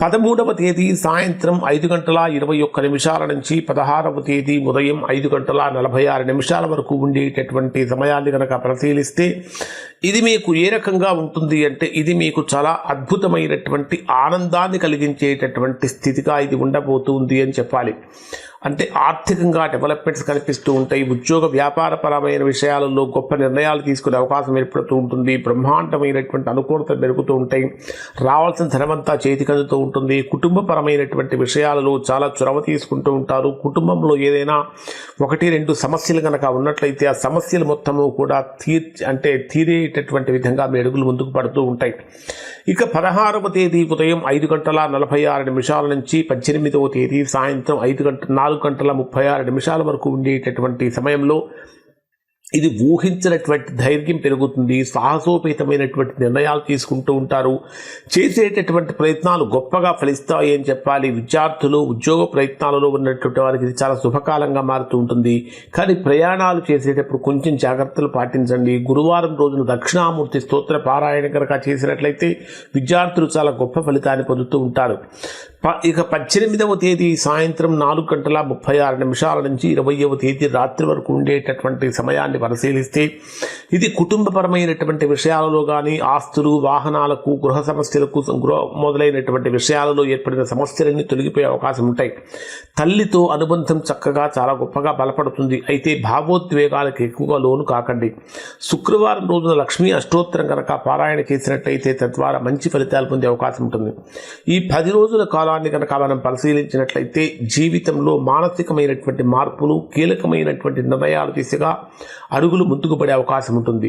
13వ తేదీ సాయంత్రం 5:21 నుంచి 16వ తేదీ ఉదయం 5:46 వరకు ఉండేటటువంటి సమయాన్ని కనుక పరిశీలిస్తే ఇది మీకు ఏ రకంగా ఉంటుంది అంటే ఇది మీకు చాలా అద్భుతమైనటువంటి ఆనందాన్ని కలిగించేటటువంటి స్థితిగా ఇది ఉండబోతుంది అని చెప్పాలి. అంటే ఆర్థికంగా డెవలప్మెంట్స్ కనిపిస్తూ ఉంటాయి. ఉద్యోగ వ్యాపారపరమైన విషయాలలో గొప్ప నిర్ణయాలు తీసుకునే అవకాశం ఏర్పడుతూ ఉంటుంది. బ్రహ్మాండమైనటువంటి అనుకూలతలు పెరుగుతూ ఉంటాయి. రావాల్సిన ధనమంతా చేతికి అందుతూ ఉంటుంది. కుటుంబపరమైనటువంటి విషయాలలో చాలా చొరవ తీసుకుంటూ ఉంటారు. కుటుంబంలో ఏదైనా 1-2 సమస్యలు కనుక ఉన్నట్లయితే ఆ సమస్యలు మొత్తము కూడా తీరేటటువంటి విధంగా మీ అడుగులు ముందుకు పడుతూ ఉంటాయి. ఇక 16వ తేదీ ఉదయం 5:46 నుంచి 18వ తేదీ సాయంత్రం 4:36 వరకు ఉండేటటువంటి సమయంలో ఇది ఊహించినటువంటి ధైర్యం పెరుగుతుంది. సాహసోపేతమైనటువంటి నిర్ణయాలు తీసుకుంటూ ఉంటారు. చేసేటటువంటి ప్రయత్నాలు గొప్పగా ఫలిస్తాయి అని చెప్పాలి. విద్యార్థులు ఉద్యోగ ప్రయత్నాలలో ఉన్నటువంటి వారికి ఇది చాలా శుభకాలంగా మారుతూ ఉంటుంది. కానీ ప్రయాణాలు చేసేటప్పుడు కొంచెం జాగ్రత్తలు పాటించండి. గురువారం రోజున దక్షిణామూర్తి స్తోత్ర పారాయణ కనుక చేసినట్లయితే విద్యార్థులు చాలా గొప్ప ఫలితాన్ని పొందుతూ ఉంటారు. ఇక 18వ తేదీ సాయంత్రం 4:36 నుంచి 20వ తేదీ రాత్రి వరకు ఉండేటటువంటి సమయాన్ని పరిశీలిస్తే ఇది కుటుంబపరమైనటువంటి విషయాలలో కానీ ఆస్తులు వాహనాలకు గృహ సమస్యలకు మొదలైనటువంటి విషయాలలో ఏర్పడిన సమస్యలన్నీ తొలగిపోయే అవకాశం ఉంటాయి. తల్లితో అనుబంధం చక్కగా చాలా గొప్పగా బలపడుతుంది. అయితే భావోద్వేగాలకు ఎక్కువగా లోను కాకండి. శుక్రవారం రోజున లక్ష్మీ అష్టోత్తరం కనుక పారాయణ చేసినట్లయితే తద్వారా మంచి ఫలితాలు పొందే అవకాశం ఉంటుంది. ఈ 10 రోజుల కాలాన్ని కనుక మనం పరిశీలించినట్లయితే జీవితంలో మానసికమైనటువంటి మార్పులు కీలకమైనటువంటి నిర్ణయాలు దిశగా అడుగులు ముందుకు పడే అవకాశం ఉంటుంది.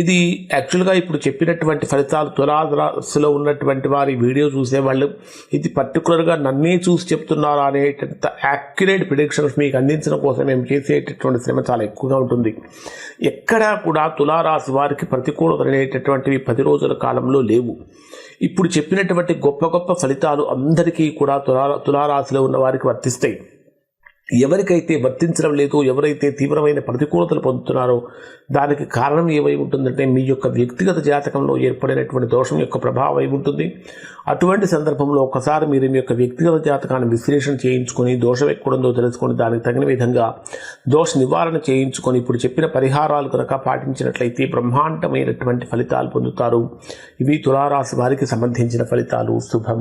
ఇది యాక్చువల్గా ఇప్పుడు చెప్పినటువంటి ఫలితాలు తులారాశిలో ఉన్నటువంటి వారి వీడియో చూసేవాళ్ళు ఇది పర్టికులర్గా నన్నే చూసి చెప్తున్నారా అనేటంత యాక్యురేట్ ప్రిడిక్షన్స్ మీకు అందించడం కోసం మేము చేసేటటువంటి శ్రమ చాలా ఎక్కువగా ఉంటుంది. ఎక్కడా కూడా తులారాశి వారికి ప్రతికూలత అనేటటువంటివి 10 రోజుల కాలంలో లేవు. ఇప్పుడు చెప్పినటువంటి గొప్ప గొప్ప ఫలితాలు అందరికీ కూడా తులారాశిలో ఉన్న వారికి వర్తిస్తాయి. ఎవరికైతే వర్తించడం లేదో, ఎవరైతే తీవ్రమైన ప్రతికూలతలు పొందుతున్నారో దానికి కారణం ఏమై ఉంటుందంటే మీ యొక్క వ్యక్తిగత జాతకంలో ఏర్పడినటువంటి దోషం యొక్క ప్రభావం అయి ఉంటుంది. అటువంటి సందర్భంలో ఒకసారి మీరు మీ యొక్క వ్యక్తిగత జాతకాన్ని విశ్లేషణ చేయించుకొని దోషం ఎక్కడుందో తెలుసుకొని దానికి తగిన విధంగా దోష నివారణ చేయించుకొని ఇప్పుడు చెప్పిన పరిహారాలు కనుక పాటించినట్లయితే బ్రహ్మాండమైనటువంటి ఫలితాలు పొందుతారు. ఇవి తులారాశి వారికి సంబంధించిన ఫలితాలు. శుభం.